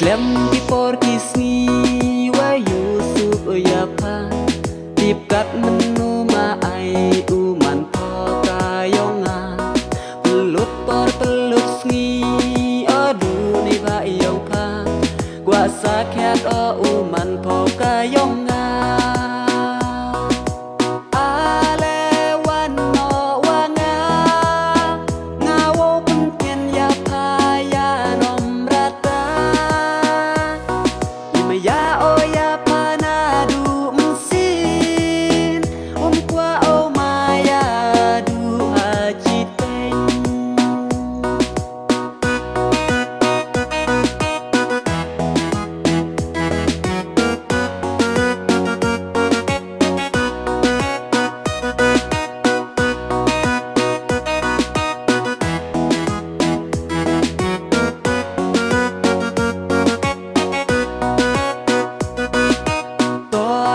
Slem di porkisni wa Yusuf yapa tipkat menu ma ai uman po kayonga pelut por pelut sngi adu ni ba yong pa gua sakhet o uman po kayonga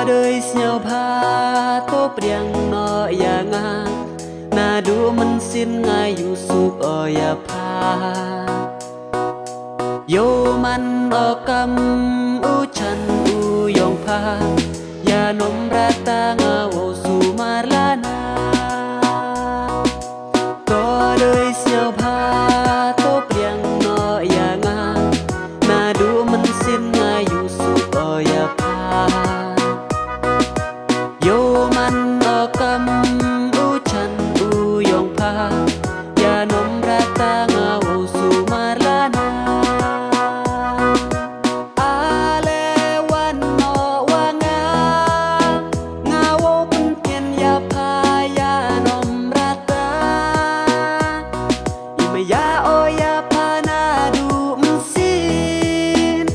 đời nhau pha tô priang no ya nga na du man sin nga Yusuf o ya pha yo man o kam u chan u yong pha ya nom rata nga wo su marlana to đời nhau pha tô priang no ya nga na du man sin nga Yusuf o ya pha yo man o kam u chan u yong pa ya nom rata nga wo su marlana ale wan no wa nga wo pen ken ya pa ya nom rata ima ya o ya pa na du msin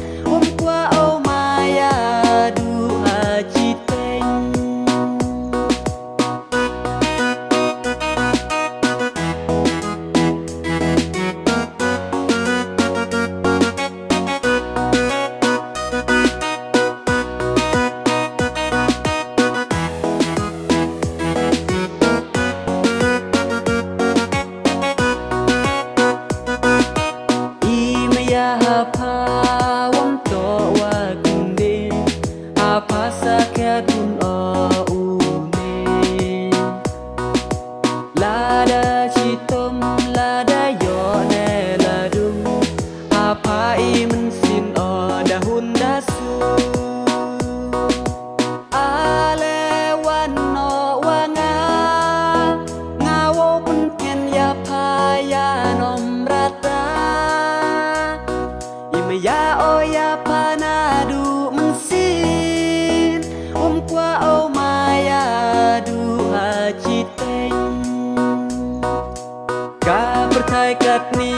qua o ma ya du haji apa wam to wa kunde apa sakya kun o une lada chitom lada yo ne ladum apa imen sin o dahun dasu ale wan no wa nga wo pen ken ya pa ya nom rata ya o ya panadu mensin qua o maya du haji teng ka berkai kat ni